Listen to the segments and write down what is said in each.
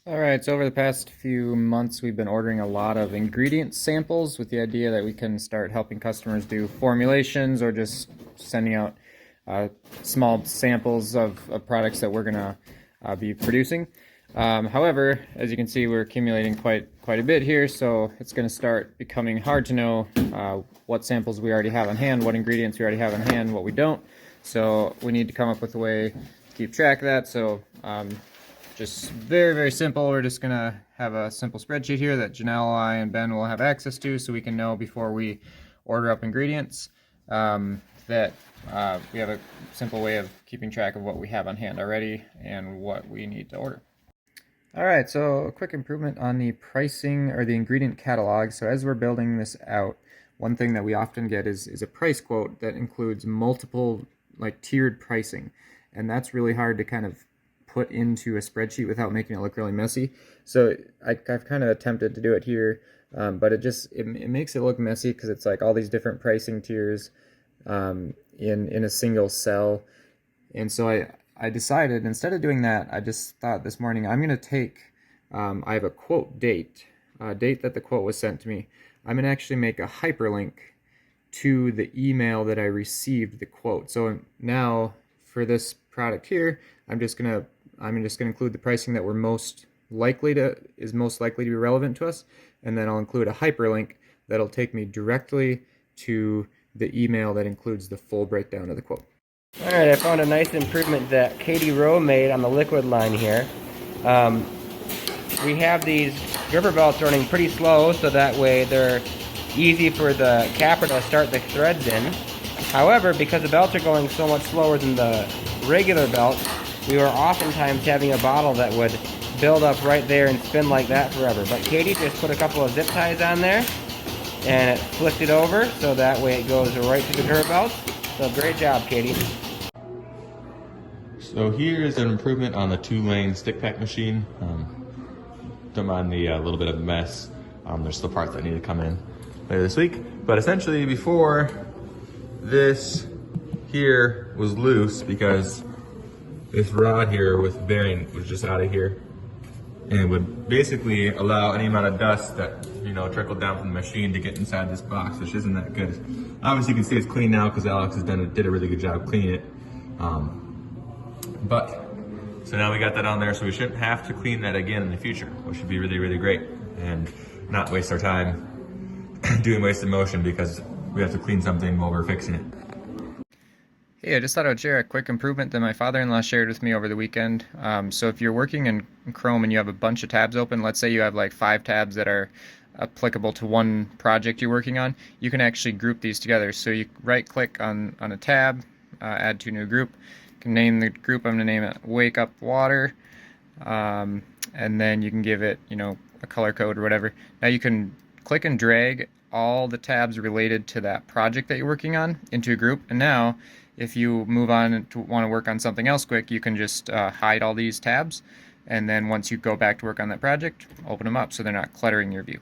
All right, so over the past few months, we've been ordering a lot of ingredient samples with the idea that we can start helping customers do formulations or just sending out small samples of products that we're going to be producing. However, as you can see, we're accumulating quite a bit here, so it's going to start becoming hard to know what samples we already have on hand, what ingredients we already have on hand, what we don't. So we need to come up with a way to keep track of that. So just very simple. We're just gonna have a simple spreadsheet here that Janelle, I, and Ben will have access to, so we can know before we order up ingredients that we have a simple way of keeping track of what we have on hand already and what we need to order. All right, so a quick improvement on the pricing or the ingredient catalog. So as we're building this out, one thing that we often get is a price quote that includes multiple tiered pricing, and that's really hard to kind of put into a spreadsheet without making it look really messy. So I've kind of attempted to do it here, but it makes it look messy because it's like all these different pricing tiers in a single cell. And so I decided, instead of doing that, I just thought this morning I'm going to take, I have a quote date that the quote was sent to me. I'm going to actually make a hyperlink to the email that I received the quote. So now for this product here, I'm just gonna include the pricing that is most likely to be relevant to us, and then I'll include a hyperlink that'll take me directly to the email that includes the full breakdown of the quote. All right, I found a nice improvement that Katie Rowe made on the liquid line here. We have these gripper belts running pretty slow, so that way they're easy for the capper to start the threads in. However, because the belts are going so much slower than the regular belts, we were oftentimes having a bottle that would build up right there and spin like that forever. But Katie just put a couple of zip ties on there and it flipped it over so that way it goes right to the gripper belts. So great job, Katie. So here is an improvement on the 2-lane stick pack machine. Don't mind the little bit of mess. There's still parts that need to come in later this week. But essentially before, this here was loose because this rod here with the bearing was just out of here, and it would basically allow any amount of dust that trickled down from the machine to get inside this box, which isn't that good. Obviously you can see it's clean now because Alex did a really good job cleaning it. So now we got that on there, so we shouldn't have to clean that again in the future, which would be really great and not waste our time doing wasted motion because we have to clean something while we're fixing it. Hey, I just thought I would share a quick improvement that my father-in-law shared with me over the weekend. So if you're working in Chrome and you have a bunch of tabs open, let's say you have like 5 tabs that are applicable to one project you're working on, you can actually group these together. So you right-click on a tab, add to new group. You can name the group. I'm going to name it Wake Up Water, and then you can give it, a color code or whatever. Now you can click and drag all the tabs related to that project that you're working on into a group, and now if you move on to want to work on something else quick, you can just hide all these tabs, and then once you go back to work on that project, open them up so they're not cluttering your view.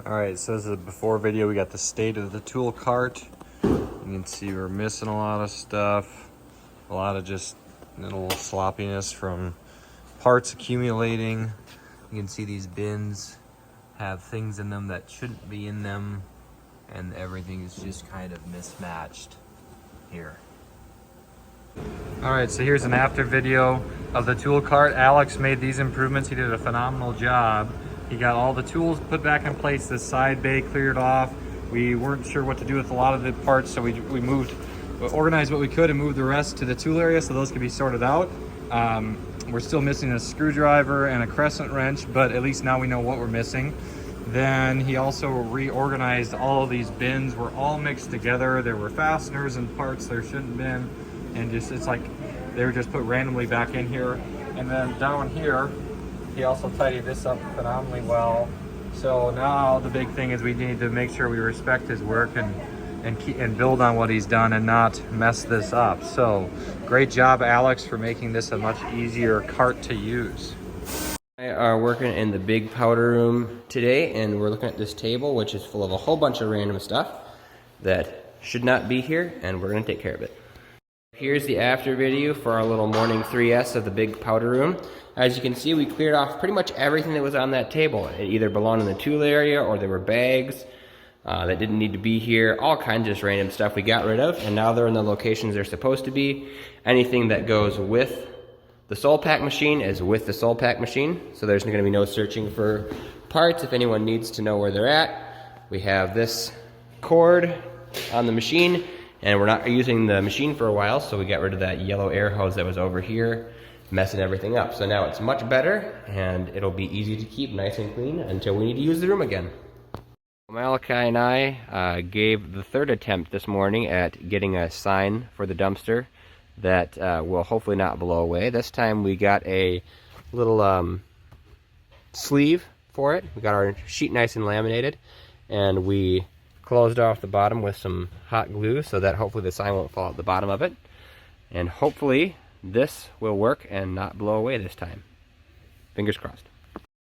Alright, so this is a before video. We got the state of the tool cart. You can see we're missing a lot of stuff. A lot of just little sloppiness from parts accumulating. You can see these bins have things in them that shouldn't be in them, and everything is just kind of mismatched here. Alright, so here's an after video of the tool cart. Alex made these improvements. He did a phenomenal job. He got all the tools put back in place, the side bay cleared off. We weren't sure what to do with a lot of the parts, so we organized what we could and moved the rest to the tool area so those could be sorted out. We're still missing a screwdriver and a crescent wrench, but at least now we know what we're missing. Then he also reorganized all of these bins. Were all mixed together. There were fasteners and parts there shouldn't have been, and it's like they were just put randomly back in here. And then down here, he also tidied this up phenomenally well. So now the big thing is we need to make sure we respect his work and build on what he's done and not mess this up. So great job, Alex, for making this a much easier cart to use. We are working in the big powder room today, and we're looking at this table, which is full of a whole bunch of random stuff. that should not be here, and we're going to take care of it. Here's the after video for our little morning 3S of the big powder room. As you can see, we cleared off pretty much everything that was on that table. It either belonged in the tool area or there were bags that didn't need to be here. All kinds of just random stuff we got rid of, and now they're in the locations they're supposed to be. Anything that goes with the SolPak machine is with the SolPak machine, so there's going to be no searching for parts if anyone needs to know where they're at. We have this cord on the machine, and we're not using the machine for a while, so we got rid of that yellow air hose that was over here, messing everything up. So now it's much better, and it'll be easy to keep nice and clean until we need to use the room again. Malachi and I gave the third attempt this morning at getting a sign for the dumpster that will hopefully not blow away. This time we got a little sleeve for it. We got our sheet nice and laminated, and we closed off the bottom with some hot glue so that hopefully the sign won't fall out the bottom of it. And hopefully this will work and not blow away this time. Fingers crossed.